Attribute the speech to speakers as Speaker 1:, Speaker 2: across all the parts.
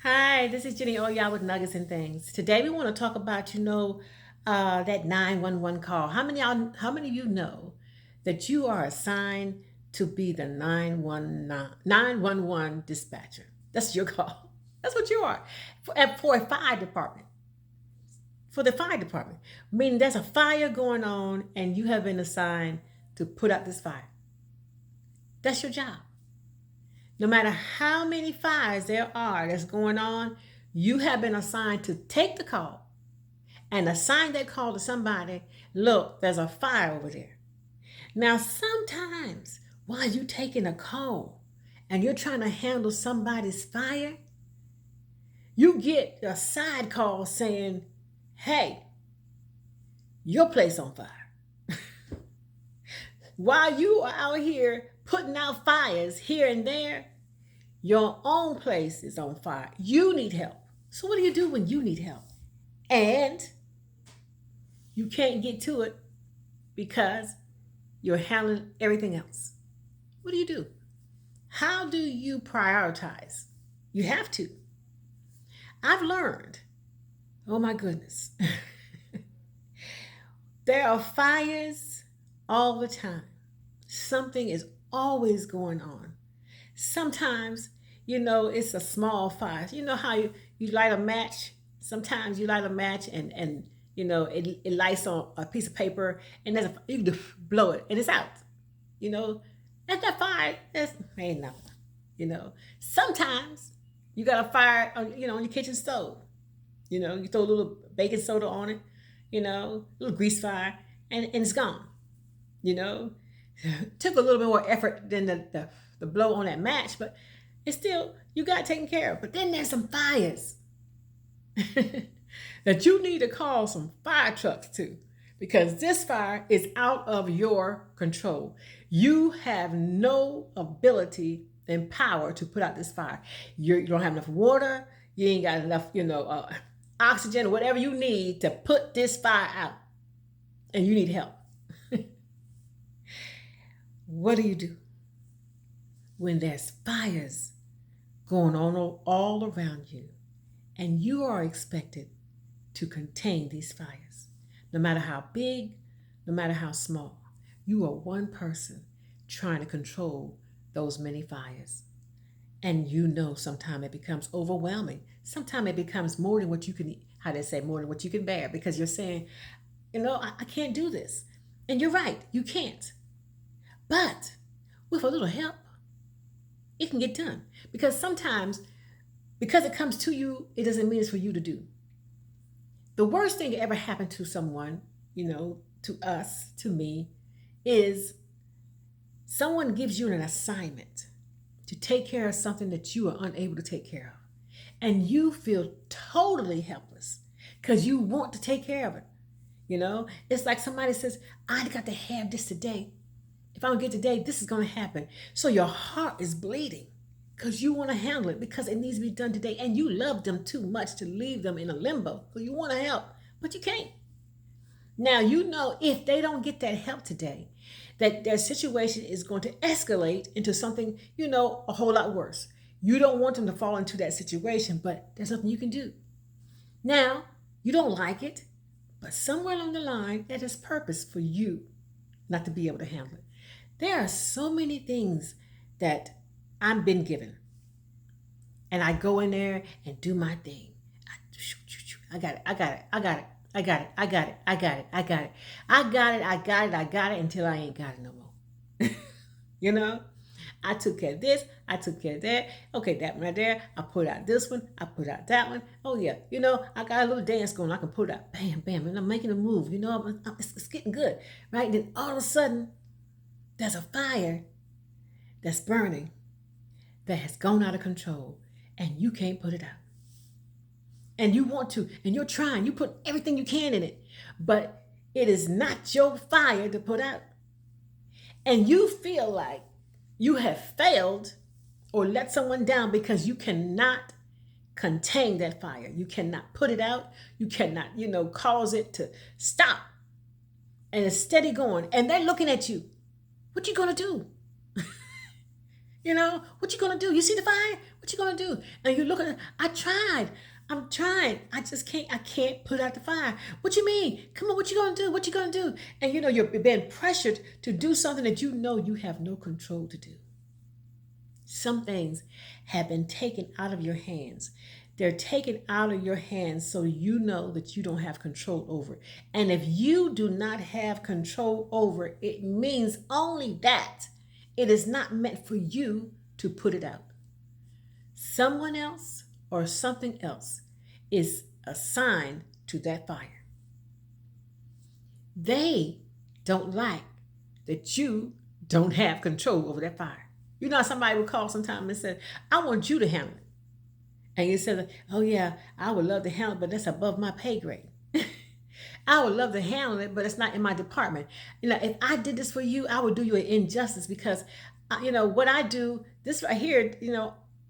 Speaker 1: Hi, this is Jenny. All y'all with nuggets and things. Today we want to talk about, that 911 call. How many of you know that you are assigned to be the 911 dispatcher? That's your call. That's what you are. For a fire department. For the fire department. Meaning there's a fire going on and you have been assigned to put out this fire. That's your job. No matter how many fires there are that's going on, you have been assigned to take the call and assign that call to somebody. Look, there's a fire over there. Now, sometimes while you're taking a call and you're trying to handle somebody's fire, you get a side call saying, hey, your place on fire. While you are out here putting out fires here and there, your own place is on fire. You need help. So, what do you do when you need help? And you can't get to it because you're handling everything else. What do you do? How do you prioritize? You have to. I've learned, oh my goodness, there are fires all the time. Something is always going on. Sometimes, it's a small fire. You know how you light a match? Sometimes you light a match and it lights on a piece of paper and you can just blow it and it's out. You know, that's that fire. That's ain't nothing. Sometimes you got a fire on your kitchen stove. You throw a little baking soda on it, a little grease fire, and it's gone. You know, took a little bit more effort than the blow on that match, but it's still, you got it taken care of. But then there's some fires that you need to call some fire trucks to, because this fire is out of your control. You have no ability and power to put out this fire. You don't have enough water. You ain't got enough, oxygen or whatever you need to put this fire out, and you need help. What do you do when there's fires going on all around you and you are expected to contain these fires? No matter how big, no matter how small, you are one person trying to control those many fires. And sometimes it becomes overwhelming. Sometimes it becomes more than what you can, how they say, more than what you can bear, because you're saying, I can't do this. And you're right, you can't. But with a little help, it can get done. Because sometimes, because it comes to you, it doesn't mean it's for you to do. The worst thing that ever happened to someone, to us, to me, is someone gives you an assignment to take care of something that you are unable to take care of. And you feel totally helpless because you want to take care of it. It's like somebody says, I got to have this today. If I don't get today, this is going to happen. So your heart is bleeding because you want to handle it, because it needs to be done today. And you love them too much to leave them in a limbo. So you want to help, but you can't. Now, if they don't get that help today, that their situation is going to escalate into something, a whole lot worse. You don't want them to fall into that situation, but there's nothing you can do. Now, you don't like it, but somewhere along the line, that is purpose for you not to be able to handle it. There are so many things that I've been given, and I go in there and do my thing. I got it. I got it. I got it. I got it. I got it. I got it. I got it. I got it. I got it. I got it until I ain't got it no more. you know? I took care of this. I took care of that. Okay, that one right there. I put out this one. I put out that one. Oh, yeah. I got a little dance going. I can put out. Bam, bam. And I'm making a move. It's getting good. Right? And then all of a sudden, there's a fire that's burning that has gone out of control. And you can't put it out. And you want to. And you're trying. You put everything you can in it. But it is not your fire to put out. And you feel like you have failed or let someone down because you cannot contain that fire. You cannot put it out. You cannot, cause it to stop. And it's steady going. And they're looking at you. What you gonna do? What you gonna do? You see the fire? What you gonna do? And you look at, I tried. I'm trying. I just can't. I can't put out the fire. What you mean? Come on. What you gonna do? What you gonna do? And you're being pressured to do something that you know you have no control to do. Some things have been taken out of your hands. They're taken out of your hands so you know that you don't have control over it. And if you do not have control over it, it means only that it is not meant for you to put it out. Someone else or something else is assigned to that fire. They don't like that you don't have control over that fire. You know, somebody would call sometime and say, I want you to handle it. And you said, oh yeah, I would love to handle it, but that's above my pay grade. I would love to handle it, but it's not in my department. If I did this for you, I would do you an injustice because, what I do, this right here,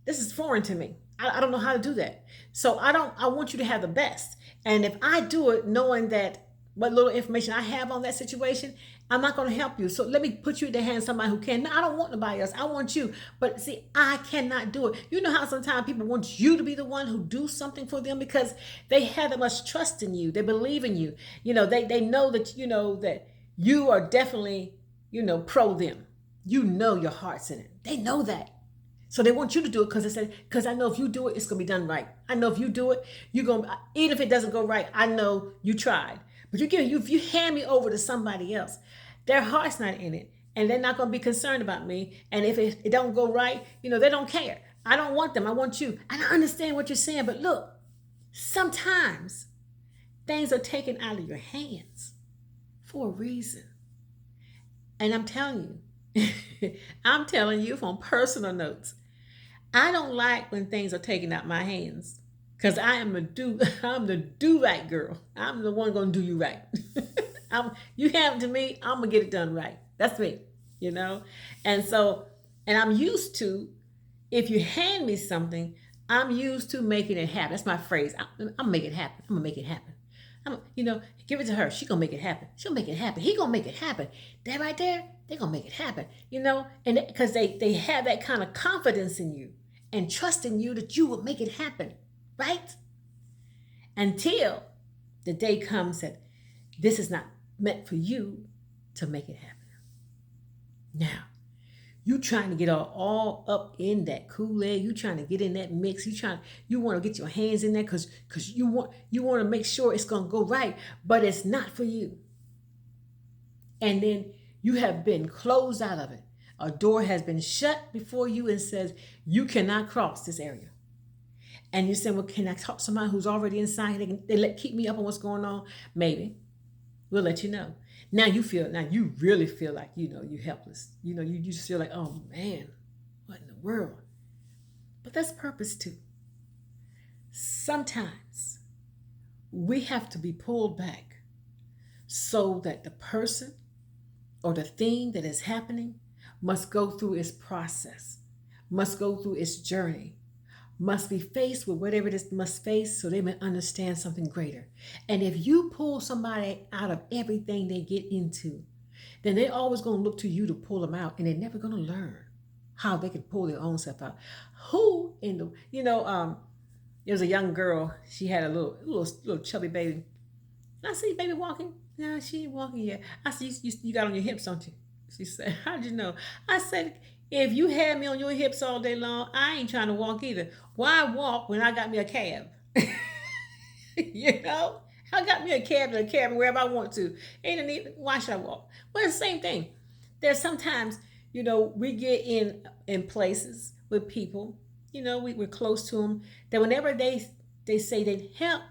Speaker 1: this is foreign to me. I don't know how to do that. So I want you to have the best. And if I do it knowing that what little information I have on that situation, I'm not going to help you. So let me put you in the hands of somebody who can. No, I don't want nobody else. I want you. But see, I cannot do it. You know how sometimes people want you to be the one who do something for them because they have that much trust in you. They believe in you. They know that, that you are definitely, pro them. You know your heart's in it. They know that. So they want you to do it because I know if you do it, it's going to be done right. I know if you do it, you're going to, even if it doesn't go right, I know you tried. But if you hand me over to somebody else, their heart's not in it. And they're not going to be concerned about me. And if it don't go right, they don't care. I don't want them. I want you. And I understand what you're saying. But look, sometimes things are taken out of your hands for a reason. And I'm telling you from personal notes, I don't like when things are taken out my hands. Because I'm the do right girl. I'm the one gonna do you right. You have it to me, I'm gonna get it done right. That's me, And I'm used to, if you hand me something, I'm used to making it happen. That's my phrase. I'm gonna make it happen. I'm gonna make it happen. Give it to her. She gonna make it happen. She'll make it happen. He gonna make it happen. That right there, they gonna make it happen. And because they have that kind of confidence in you and trust in you that you will make it happen. Right? Until the day comes that this is not meant for you to make it happen. Now, you trying to get all up in that Kool-Aid, you trying to get in that mix, you want to get your hands in there because you want to make sure it's gonna go right, but it's not for you. And then you have been closed out of it. A door has been shut before you and says you cannot cross this area. And you say, well, can I talk to somebody who's already inside? They keep me up on what's going on? Maybe. We'll let you know. Now you really feel like, you're helpless. You just feel like, oh man, what in the world? But that's purpose too. Sometimes we have to be pulled back so that the person or the thing that is happening must go through its process, must go through its journey, must be faced with whatever it is must face so they may understand something greater. And if you pull somebody out of everything they get into, then they're always going to look to you to pull them out, and they're never going to learn how they can pull their own self out. Who in the, there was a young girl, she had a little chubby baby. I see baby walking. No, she ain't walking yet. I see you got on your hips, don't you? She said, how'd you know? I said, if you had me on your hips all day long, I ain't trying to walk either. Why walk when I got me a cab? I got me a cab and a cab wherever I want to. Ain't a need. Why should I walk? Well, it's the same thing. There's sometimes, we get in places with people, we're close to them, that whenever they say they help,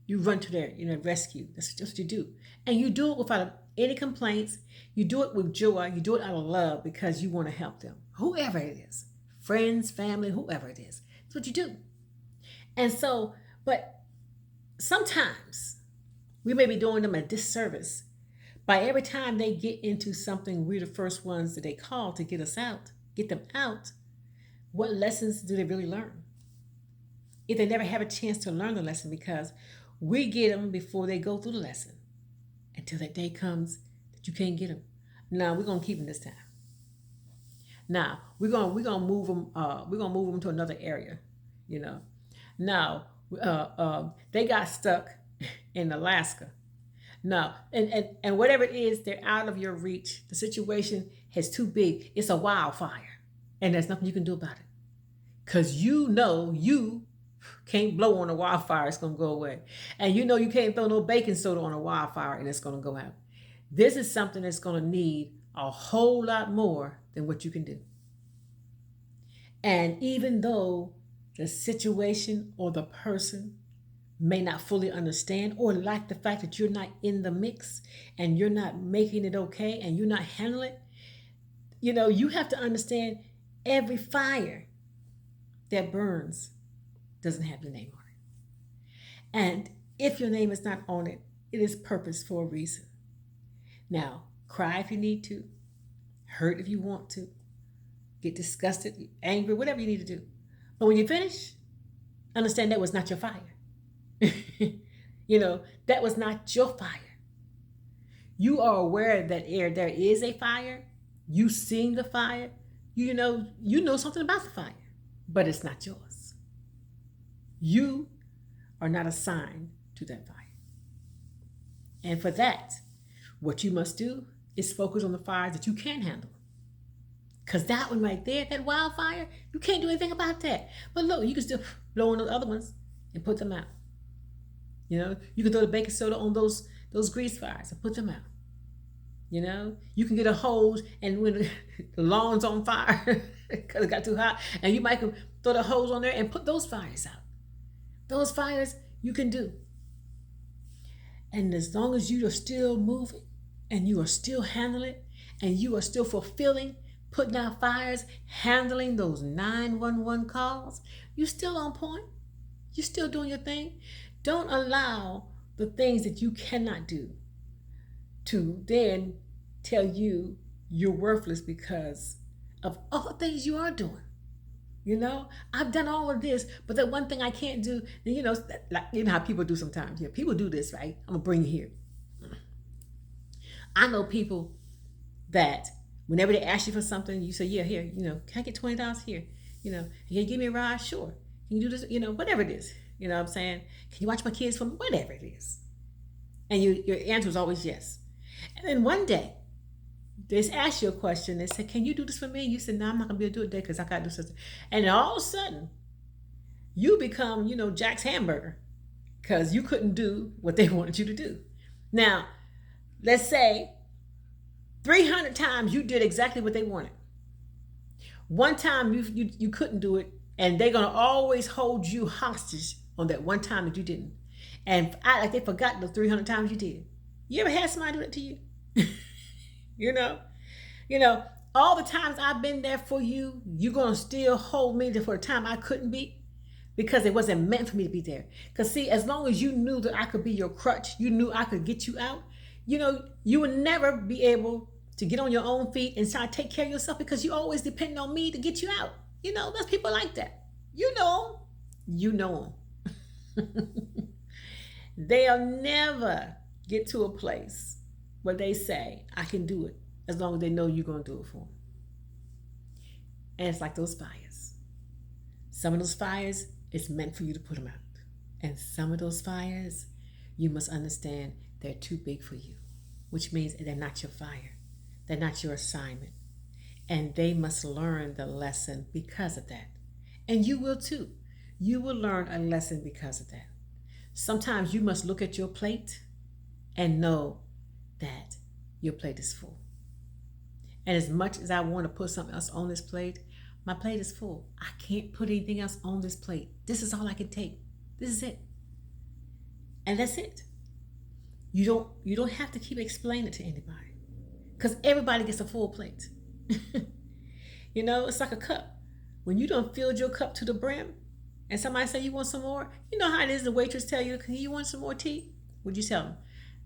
Speaker 1: you run to their, rescue. That's just what you do. And you do it without any complaints. You do it with joy. You do it out of love because you want to help them. Whoever it is, friends, family, whoever it is. That's what you do. And so, but sometimes we may be doing them a disservice by every time they get into something, we're the first ones that they call to get them out. What lessons do they really learn? If they never have a chance to learn the lesson, because we get them before they go through the lesson, until that day comes that you can't get them. No, we're going to keep them this time. Now we're gonna move them. We're gonna move them to another area. You know. Now they got stuck in Alaska. No, and whatever it is, they're out of your reach. The situation is too big. It's a wildfire, and there's nothing you can do about it. Cause you know you can't blow on a wildfire; it's gonna go away, and you know you can't throw no baking soda on a wildfire, and it's gonna go out. This is something that's gonna need a whole lot more than what you can do. And even though the situation or the person may not fully understand or like the fact that you're not in the mix and you're not making it okay and you're not handling it, you have to understand every fire that burns doesn't have your name on it. And if your name is not on it, it is purpose for a reason. Now, cry if you need to, hurt if you want to, get disgusted, angry, whatever you need to do. But when you finish, understand that was not your fire. That was not your fire. You are aware that there is a fire. You seen the fire. You know something about the fire, but it's not yours. You are not assigned to that fire. And for that, what you must do is focus on the fires that you can handle. Because that one right there, that wildfire, you can't do anything about that. But look, you can still blow on those other ones and put them out. You can throw the baking soda on those grease fires and put them out. You can get a hose and when the lawn's on fire because it got too hot, and you might throw the hose on there and put those fires out. Those fires you can do. And as long as you are still moving and you are still handling it and you are still fulfilling, putting out fires, handling those 911 calls, you're still on point. You're still doing your thing. Don't allow the things that you cannot do to then tell you you're worthless because of all the things you are doing. I've done all of this, but that one thing I can't do, like how people do sometimes. Yeah, people do this, right? I'm gonna bring you here. I know people that whenever they ask you for something, you say, yeah, here, can I get $20 here? Can you give me a ride? Sure. Can you do this? Whatever it is. You know what I'm saying? Can you watch my kids for me? Whatever it is. And your answer is always yes. And then one day, they ask you a question. They say, can you do this for me? And you said, no, I'm not going to be able to do it today because I got to do something. And all of a sudden, you become, Jack's hamburger because you couldn't do what they wanted you to do. Now, let's say 300 times you did exactly what they wanted. One time you couldn't do it, and they're going to always hold you hostage on that one time that you didn't. And like they forgot the 300 times you did. You ever had somebody do that to you? All the times I've been there for you, you're going to still hold me for a time I couldn't be because it wasn't meant for me to be there. Because see, as long as you knew that I could be your crutch, you knew I could get you out, you would never be able to get on your own feet and try to take care of yourself because you always depend on me to get you out. There's people like that. You know them. They'll never get to a place where they say, I can do it, as long as they know you're going to do it for them. And it's like those fires. Some of those fires, it's meant for you to put them out. And some of those fires, you must understand they're too big for you, which means they're not your fire. They're not your assignment. And they must learn the lesson because of that. And you will too. You will learn a lesson because of that. Sometimes you must look at your plate and know that your plate is full. And as much as I want to put something else on this plate, my plate is full. I can't put anything else on this plate. This is all I can take. This is it. And that's it. You don't have to keep explaining it to anybody because everybody gets a full plate. It's like a cup. When you done filled your cup to the brim and somebody say you want some more, you know how it is, the waitress tell you, you want some more tea? Would you tell them?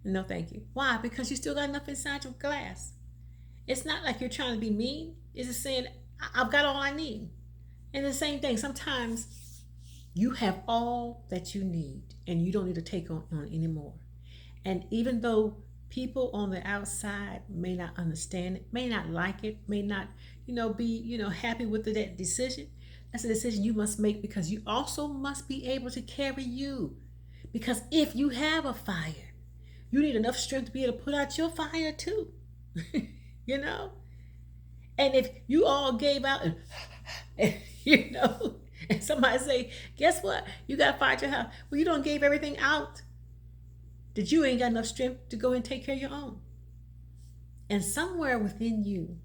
Speaker 1: No, thank you. Why? Because you still got enough inside your glass. It's not like you're trying to be mean. It's just saying, I've got all I need. And the same thing, sometimes you have all that you need and you don't need to take on anymore. And even though People on the outside may not understand it, may not like it, may not, be, happy with that decision. That's a decision you must make, because you also must be able to carry you. Because if you have a fire, you need enough strength to be able to put out your fire too. you know? And if you all gave out and and somebody say, guess what? You got fire at your house. Well, you don't gave everything out. That you ain't got enough strength to go and take care of your own. And somewhere within you,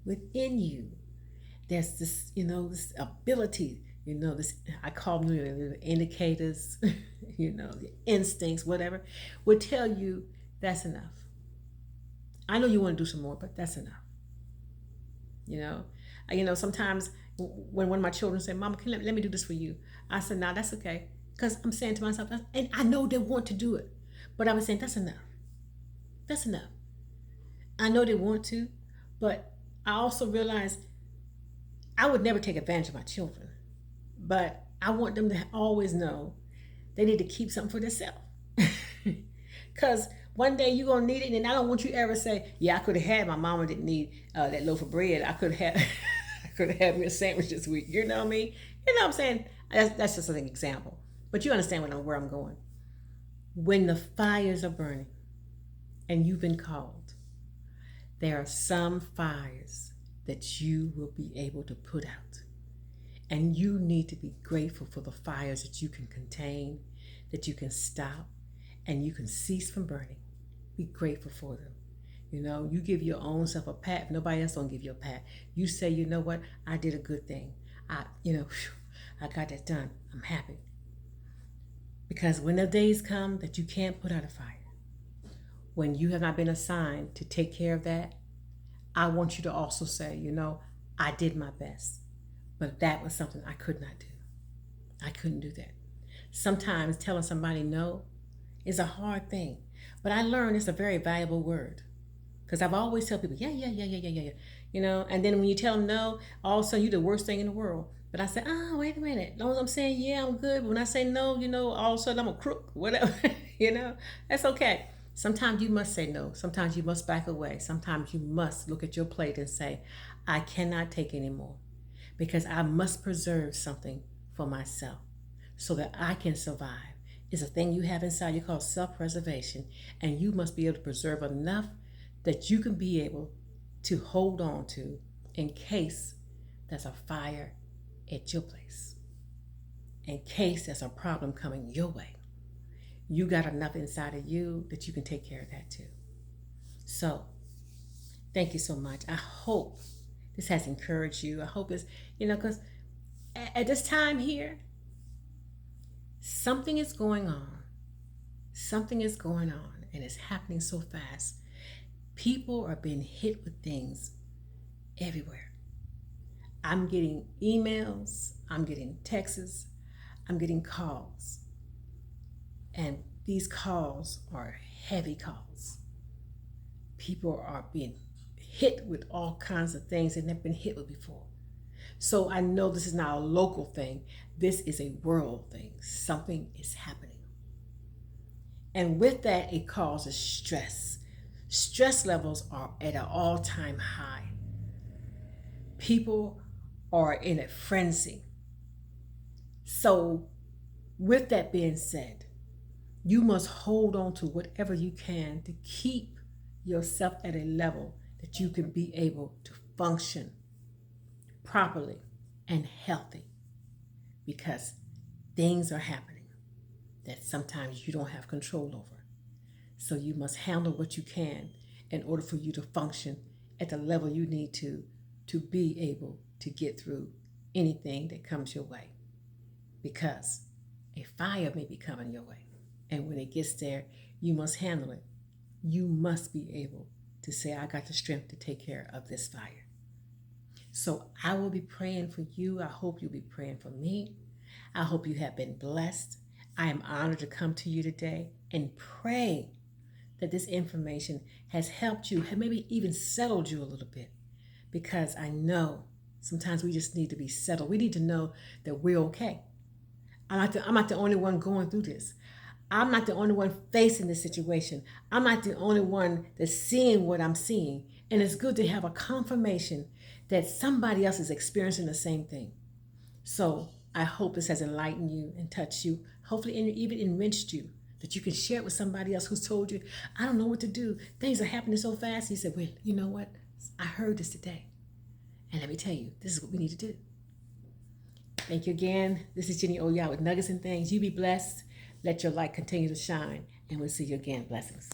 Speaker 1: there's this, this ability, this, I call them the indicators, the instincts, whatever, would tell you that's enough. I know you want to do some more, but that's enough. Sometimes when one of my children say, Mama, let me do this for you? I said, nah, that's okay. Because I'm saying to myself, and I know they want to do it, but I was saying, that's enough. That's enough. I know they want to, but I also realize I would never take advantage of my children. But I want them to always know they need to keep something for themselves. Because one day you're going to need it, and I don't want you ever say, yeah, I could have had, my mama didn't need that loaf of bread. I could have had me a sandwich this week. You know what I mean? You know what I'm saying? That's just an example. But you understand where I'm going. When the fires are burning and you've been called, there are some fires that you will be able to put out. And you need to be grateful for the fires that you can contain, that you can stop, and you can cease from burning. Be grateful for them. You give your own self a pat. If nobody else don't give you a pat, you say, you know what? I did a good thing. I got that done. I'm happy. Because when the days come that you can't put out a fire, when you have not been assigned to take care of that, I want you to also say, I did my best, but that was something I could not do. I couldn't do that. Sometimes telling somebody no is a hard thing, but I learned it's a very valuable word, because I've always tell people, yeah, and then when you tell them no, all of a sudden you're the worst thing in the world. But I say, wait a minute. As long as I'm saying, yeah, I'm good. But when I say no, all of a sudden I'm a crook, whatever, that's okay. Sometimes you must say no. Sometimes you must back away. Sometimes you must look at your plate and say, I cannot take anymore, because I must preserve something for myself so that I can survive. It's a thing you have inside you called self-preservation, and you must be able to preserve enough that you can be able to hold on to in case there's a fire at your place, in case there's a problem coming your way. You got enough inside of you that you can take care of that too. So thank you so much. I hope this has encouraged you. I hope it's, because at this time here, something is going on. Something is going on, and it's happening so fast. People are being hit with things everywhere. I'm getting emails, I'm getting texts, I'm getting calls. And these calls are heavy calls. People are being hit with all kinds of things they've never been hit with before. So I know this is not a local thing. This is a world thing. Something is happening. And with that, it causes stress. Stress levels are at an all-time high. People are in a frenzy. So with that being said, you must hold on to whatever you can to keep yourself at a level that you can be able to function properly and healthy, because things are happening that sometimes you don't have control over. So you must handle what you can in order for you to function at the level you need to be able to get through anything that comes your way, because a fire may be coming your way. And when it gets there, you must handle it. You must be able to say, I got the strength to take care of this fire. So I will be praying for you. I hope you'll be praying for me. I hope you have been blessed. I am honored to come to you today and pray that this information has helped you, have maybe even settled you a little bit, because I know sometimes we just need to be settled. We need to know that we're okay. I'm not the only one going through this. I'm not the only one facing this situation. I'm not the only one that's seeing what I'm seeing. And it's good to have a confirmation that somebody else is experiencing the same thing. So I hope this has enlightened you and touched you, hopefully even enriched you, that you can share it with somebody else who's told you, I don't know what to do. Things are happening so fast. You said, well, you know what? I heard this today. And let me tell you, this is what we need to do. Thank you again. This is Jenny Oya with Nuggets and Things. You be blessed. Let your light continue to shine. And we'll see you again. Blessings.